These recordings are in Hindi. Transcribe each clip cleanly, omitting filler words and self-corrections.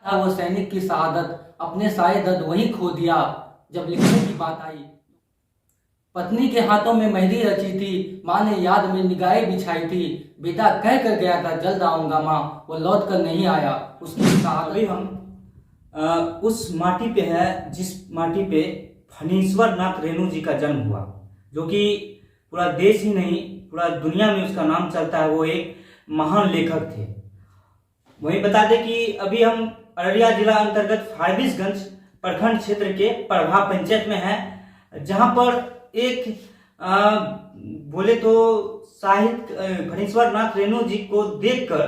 था वो सैनिक की शहादत, अपने साए दर्द वही खो दिया जब लिखने की बात आई। पत्नी के हाथों में मेहंदी रची थी, माँ ने याद में निगाहें बिछाई थी। बेटा कह कर गया था जल्द आऊंगा माँ, वो लौट कर नहीं आया। उसकी शहादत। अभी हम उस माटी पे है जिस माटी पे फणीश्वर नाथ रेणु जी का जन्म हुआ, जो कि पूरा देश ही नहीं पूरा दुनिया में उसका नाम चलता है। वो एक महान लेखक थे। वही बता दें कि अभी हम अररिया जिला अंतर्गत फारबिसगंज प्रखंड क्षेत्र के प्रभा पंचायत में है, जहां पर एक बोले तो साहित्य फणीश्वर नाथ रेणु जी को देखकर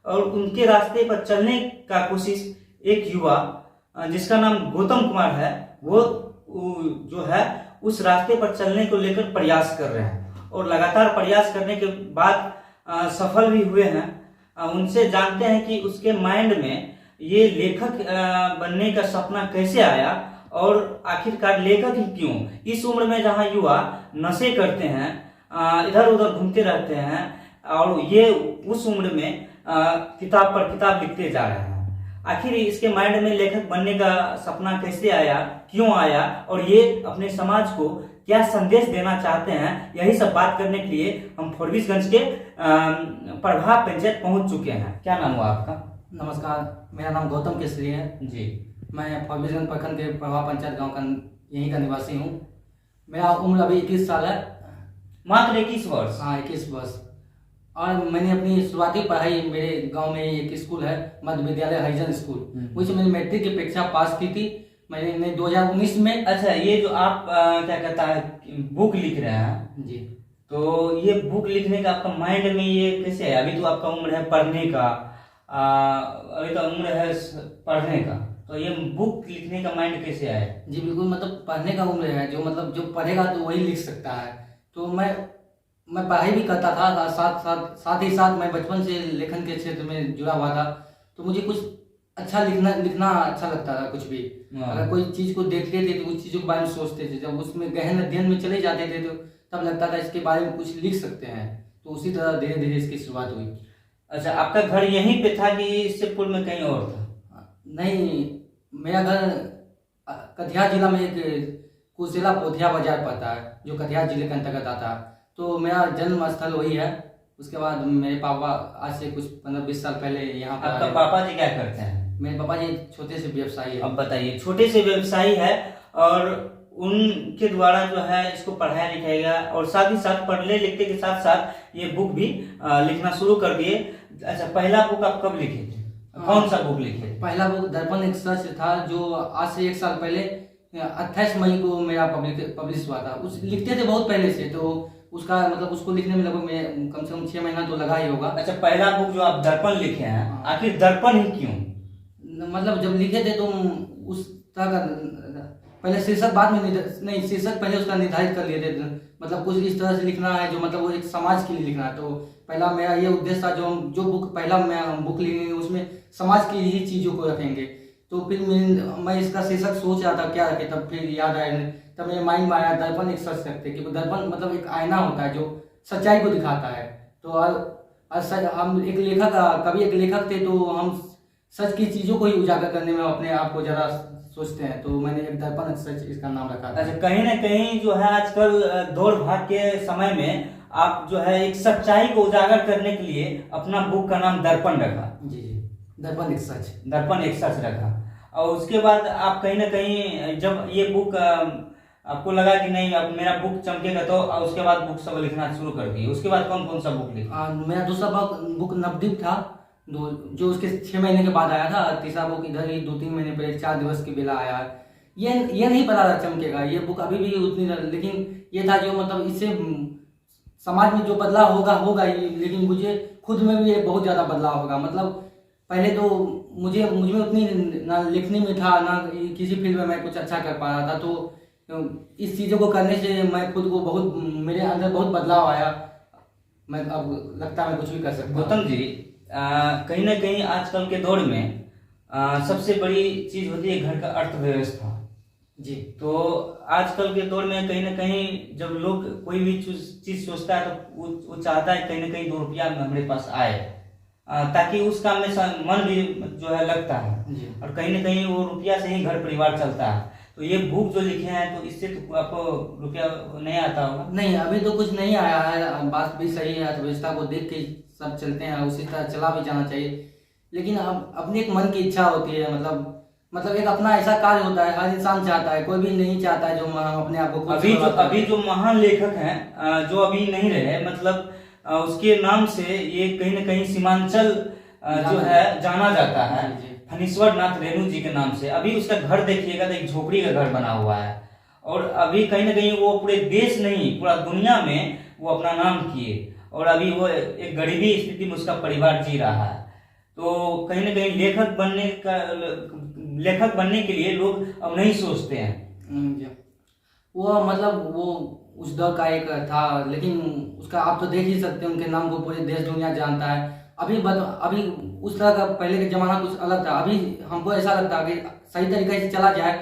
और उनके रास्ते पर चलने का कोशिश एक युवा जिसका नाम गौतम कुमार है, वो जो है उस रास्ते पर चलने को लेकर प्रयास कर रहे हैं और लगातार प्रयास करने के बाद सफल भी हुए हैं। उनसे जानते हैं कि उसके माइंड में ये लेखक बनने का सपना कैसे आया और आखिरकार लेखक ही क्यों। इस उम्र में जहां युवा नशे करते हैं, इधर उधर घूमते रहते हैं, और ये उस उम्र में किताब पर किताब लिखते जा रहे हैं। आखिर इसके माइंड में लेखक बनने का सपना कैसे आया, क्यों आया, और ये अपने समाज को क्या संदेश देना चाहते हैं, यही सब बात करने के लिए हम फारबिसगंज के प्रभा पंचायत पहुंच चुके हैं। क्या नाम हुआ आपका? नमस्कार, मेरा नाम गौतम केसरी है जी। मैं फारबिसगंज प्रखंड के प्रभा पंचायत गांव का यहीं का निवासी हूँ। मेरा उम्र अभी 21 साल है। मात्र 21 वर्ष? हाँ, 21 वर्ष। और मैंने अपनी शुरुआती पढ़ाई मेरे गांव में ही एक स्कूल है, मध्य विद्यालय हरिजन स्कूल, उसमें मैंने मैट्रिक की परीक्षा पास की थी मैंने 2019 में। अच्छा, ये जो आप क्या कहता है बुक लिख रहे हैं जी, तो ये बुक लिखने का आपका माइंड में ये कैसे है? अभी तो आपका उम्र है पढ़ने का, अभी तो उम्र है पढ़ने का, तो ये बुक लिखने का माइंड कैसे आया? जी बिल्कुल, मतलब पढ़ने का उम्र है, जो पढ़ेगा तो वही लिख सकता है। तो मैं पढ़ाई भी करता था, साथ ही साथ मैं बचपन से लेखन के क्षेत्र में जुड़ा हुआ था। तो मुझे कुछ अच्छा लिखना अच्छा लगता था। कुछ भी अगर कोई चीज को देखते थे तो उस चीजों के बारे में सोचते थे, जब उसमें गहन अध्ययन में चले जाते थे तो तब लगता था इसके बारे में कुछ लिख सकते हैं। तो उसी तरह धीरे धीरे इसकी शुरुआत हुई। अच्छा, आपका घर यहीं पे था कि इससे पूर्व में कहीं और था? नहीं, मेरा घर कटिहार जिला में एक कुशेला पोथिया बाजार पड़ता है, जो कटिहार जिले के अंतर्गत आता है। तो मेरा जन्म स्थल वही है। उसके बाद मेरे पापा आज से कुछ 15-20 साल पहले यहाँ पर आपका पापा जी क्या करते हैं? मेरे पापा जी छोटे से व्यवसायी है। अब बताइए, छोटे से व्यवसायी है और उनके द्वारा जो है इसको पढ़ाया लिखाया गया, और साथ ही साथ पढ़ने लिखने के साथ साथ ये बुक भी लिखना शुरू कर दिए। अच्छा, पहला बुक आप कब लिखे थे? कौन सा बुक लिखे? पहला बुक दर्पण एक सच था, जो आज से 1 साल पहले 28 मई को मेरा पब्लिश हुआ था। उस लिखते थे बहुत पहले से, तो उसका मतलब उसको लिखने में लगभग मैं कम से कम 6 महीना तो लगा ही होगा। अच्छा, पहला बुक जो आप दर्पण लिखे हैं, आखिर दर्पण ही क्यों? मतलब जब लिखे थे तो उस तरह का पहले शीर्षक बाद में नहीं, शीर्षक पहले उसका निर्धारित कर लिए थे। मतलब कुछ इस तरह से लिखना है जो मतलब वो एक समाज के लिए लिखना है। तो पहला मेरा ये उद्देश्य था, जो बुक पहला मैं बुक लिखेंगे उसमें समाज की ही चीजों को रखेंगे। तो फिर मैं इसका शीर्षक सोच रहा था क्या रखे, तब फिर याद आया, तब मेरे माइंड में आया दर्पण एक सच रखते, कि दर्पण मतलब एक आईना होता है जो सच्चाई को दिखाता है। तो हम एक लेखक, कभी एक लेखक थे, तो हम सच की चीजों को ही उजागर करने में अपने आप को जरा सोचते हैं। तो मैंने एक दर्पण सच इसका नाम रखा था। अच्छा, कहीं ना कहीं जो है आजकल दौड़ भाग के समय में आप जो है एक सच्चाई को उजागर करने के लिए अपना बुक का नाम दर्पण रखा। जी, दर्पण एक सच। दर्पण एक सच रखा। और उसके बाद आप कहीं ना कहीं जब ये बुक आपको लगा कि नहीं अब मेरा बुक चमकेगा, तो उसके बाद बुक सब लिखना शुरू कर दिए। उसके बाद कौन कौन सा बुक लिखा? मेरा दूसरा बुक नवदीप था, जो उसके 6 महीने के बाद आया था। तीसरा बुक इधर ही 2-3 महीने पहले 4 दिवस की बेला आया। ये नहीं पता था चमकेगा, ये बुक अभी भी उतनी, लेकिन ये था जो मतलब इससे समाज में जो बदलाव होगा ही, लेकिन मुझे खुद में भी बहुत ज्यादा बदलाव होगा। मतलब पहले तो मुझ में उतनी ना लिखने में था, ना किसी फील्ड में मैं कुछ अच्छा कर पा रहा था। तो इस चीजों को करने से मैं खुद को मेरे अंदर बहुत बदलाव आया। मैं अब लगता है मैं कुछ भी कर सकता हूँ। गौतम जी, कहीं ना कहीं आजकल के दौर में सबसे बड़ी चीज होती है घर का अर्थव्यवस्था। जी। तो आजकल के दौर में कहीं ना कहीं जब लोग कोई भी चीज सोचता है तो वो चाहता है कहीं ना कहीं 2 रुपया हमारे पास आए। ताकि उस काम में मन भी जो है लगता है जी। और कहीं ना कहीं वो रुपया से ही घर परिवार चलता है। तो ये बुक जो लिखे हैं तो इससे तो आपको रुपया नहीं आता होगा। नहीं, अभी तो कुछ नहीं आया है, बात भी सही है, अर्थव्यवस्था को देख के सब चलते हैं, उसी तरह चला भी जाना चाहिए। लेकिन अब अपनी एक मन की इच्छा होती है, मतलब एक अपना ऐसा कार्य होता है, हर इंसान चाहता है, कोई भी नहीं चाहता है जो अपने आप को खुद से बर्बाद अभी करे। जो महान लेखक हैं जो अभी नहीं रहे, मतलब उसके नाम से ये कहीं ना कहीं सीमांचल जो है जाना जाता है, जी। फणीश्वर नाथ रेणु जी के नाम से। अभी उसका घर देखिएगा तो एक झोपड़ी का घर बना हुआ है और अभी कहीं ना कहीं वो पूरे देश नहीं पूरा दुनिया में वो अपना नाम किए और अभी वो एक गरीबी स्थिति में उसका परिवार जी रहा है। तो कहीं ना कहीं लेखक बनने के लिए लोग अब नहीं सोचते हैं। जी। वो मतलब वो उस दौर का एक था, लेकिन उसका आप तो देख ही सकते हैं, उनके नाम को पूरे देश दुनिया जानता है। अभी उस तरह का पहले का जमाना कुछ अलग था। अभी हमको ऐसा लगता है कि सही तरीके से चला जाए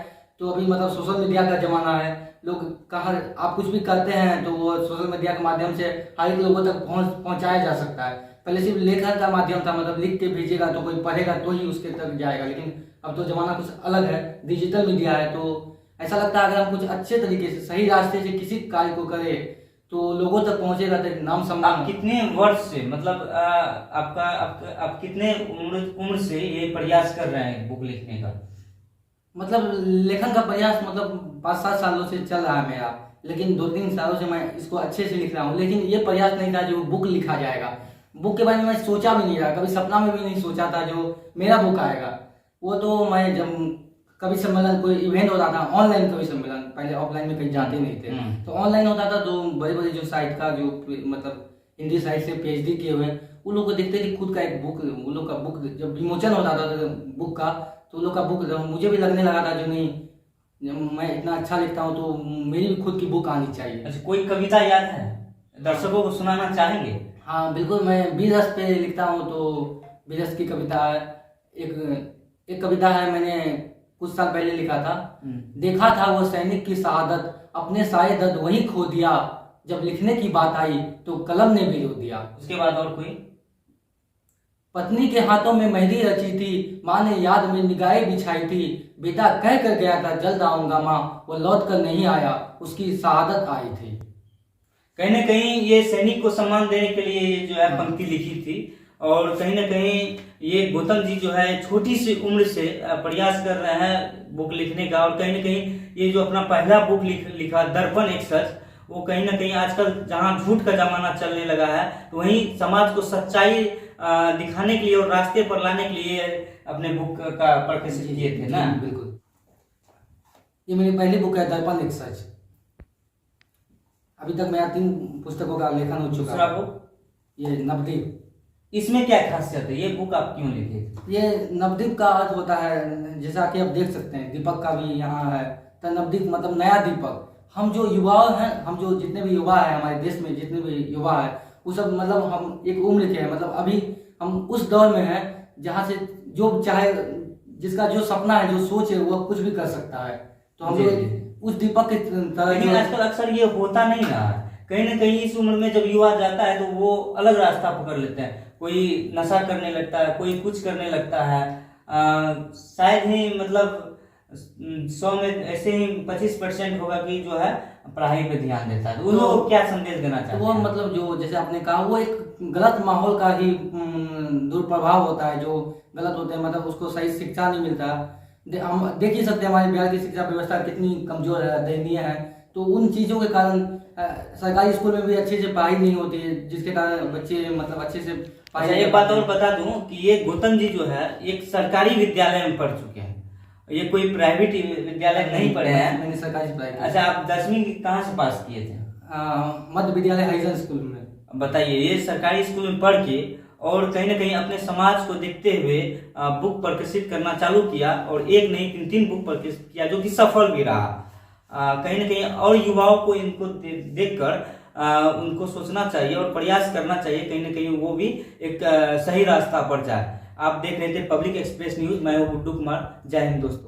तो अभी मतलब सोशल मीडिया का जमाना है। लोग कहाँ आप कुछ भी करते हैं तो वो सोशल मीडिया के माध्यम से हर एक लोगों तक पहुंचाया जा सकता है। पहले सिर्फ लेखन का माध्यम था, मतलब लिख के भेजेगा तो कोई पढ़ेगा तो ही उसके तक जाएगा, लेकिन अब तो जमाना कुछ अलग है, डिजिटल मीडिया है। तो ऐसा लगता है अगर हम कुछ अच्छे तरीके से सही रास्ते से किसी कार्य को करें तो लोगों तक पहुंचेगा, तो नाम सम्मान। आप कितने वर्ष से मतलब आप कितने उम्र से ये प्रयास कर रहे हैं बुक लिखने का? मतलब लेखन का प्रयास मतलब 5-7 सालों से चल रहा है मेरा, लेकिन 2-3 सालों से मैं इसको अच्छे से लिख रहा हूँ। लेकिन ये प्रयास नहीं था जो बुक लिखा जाएगा। बुक के बारे में मैं सोचा भी नहीं रहा, कभी सपना में भी नहीं सोचा था जो मेरा बुक आएगा। वो तो मैं जब कभी सम्मेलन कोई इवेंट होता था, ऑनलाइन कभी सम्मेलन, पहले ऑफलाइन में कहीं जाते नहीं थे, तो ऑनलाइन होता था तो बड़े बड़े जो साइट का जो मतलब हिंदी साइट से PhD किए हुए वो लोग को देखते थे खुद का एक बुक, वो लोग का बुक जब विमोचन होता था बुक का, तो लोग का बुक मुझे भी लगने लगा था जो नहीं, जब मैं इतना अच्छा लिखता हूँ तो मेरी भी खुद की बुक आनी चाहिए। अच्छा, कोई कविता याद है दर्शकों को सुनाना चाहेंगे? हाँ बिल्कुल, मैं बीरस पे लिखता हूँ। तो बीरस की कविता है, एक कविता है, मैंने कुछ साल पहले लिखा था। देखा था वो सैनिक की शहादत, अपने साए दर्द वही खो दिया, जब लिखने की बात आई तो कलम ने भी रो दिया। उसके बाद और कोई? पत्नी के हाथों में मेहंदी रची थी, माँ ने याद में निगाहें बिछाई थी, बेटा कह कर गया था जल्द आऊंगा माँ, वो लौट कर नहीं आया, उसकी शहादत आई थी। कहीं ना कहीं ये सैनिक को सम्मान देने के लिए ये जो है पंक्ति लिखी थी और कहीं ना कहीं ये गौतम जी जो है छोटी सी उम्र से प्रयास कर रहे हैं बुक लिखने का और कहीं ना कहीं ये जो अपना पहला बुक लिखा दर्पण एक सच, वो कहीं ना कहीं आजकल जहां झूठ का जमाना चलने लगा है तो वहीं समाज को सच्चाई दिखाने के लिए और रास्ते पर लाने के लिए अपने बुक का प्रकाशित किए थे ना? बिल्कुल, ये मेरी पहली बुक है दर्पण एक सच। अभी तक मेरा 3 पुस्तकों का लेखन हो चुका है। ये नवद्वीप, इसमें क्या खासियत है? ये बुक आप क्यों लिखे? ये नवद्वीप का अर्थ होता है, जैसा कि आप देख सकते हैं दीपक का भी यहाँ है, तो नवद्वीप मतलब नया दीपक। हम जो युवा हैं, हम जो जितने भी युवा हैं हमारे देश में, जितने भी युवा है वो सब मतलब हम एक उम्र के हैं, मतलब अभी हम उस दौर में हैं जहाँ से जो चाहे, जिसका जो सपना है, जो सोच है, वो कुछ भी कर सकता है। तो हम लोग उस दीपक की तरह। लेकिन आजकल अक्सर ये होता नहीं रहा है, कहीं ना कहीं इस उम्र में जब युवा जाता है तो वो अलग रास्ता पकड़ लेते हैं, कोई नशा करने लगता है, कोई कुछ करने लगता है। शायद ही मतलब 100 में ऐसे ही 25% होगा कि जो है पढ़ाई पे ध्यान देता है। तो उन लोगों को क्या संदेश देना चाहते हैं? वो मतलब जो जैसे आपने कहा, वो एक गलत माहौल का ही दुष्प्रभाव होता है, जो गलत होते हैं, मतलब उसको सही शिक्षा नहीं मिलता। हम देख ही सकते हैं हमारे बिहार की शिक्षा व्यवस्था कितनी कमजोर है, दयनीय है। तो उन चीज़ों के कारण सरकारी स्कूल में भी अच्छे से पढ़ाई नहीं होती है, जिसके कारण बच्चे मतलब अच्छे से पढ़ाई। एक बात और बता दूं कि ये गौतम जी जो है एक सरकारी विद्यालय में पढ़ चुके हैं, ये कोई प्राइवेट विद्यालय नहीं पढ़े हैं। मैंने सरकारी से पढ़ाई की। अच्छा, आप 10वीं कहाँ से पास किए थे? मध्य विद्यालय हरिजन स्कूल में। बताइए, ये सरकारी स्कूल में पढ़ के और कहीं ना कहीं अपने समाज को देखते हुए बुक प्रकाशित करना चालू किया और एक नहीं 3 बुक प्रकाशित किया, जो कि सफल भी रहा। कहीं ना कहीं और युवाओं को इनको देखकर उनको सोचना चाहिए और प्रयास करना चाहिए, कहीं ना कहीं वो भी एक सही रास्ता पर जाए। आप देख रहे थे पब्लिक एक्सप्रेस न्यूज, मैं हूं गुड्डू कुमार। जय हिंद दोस्तों।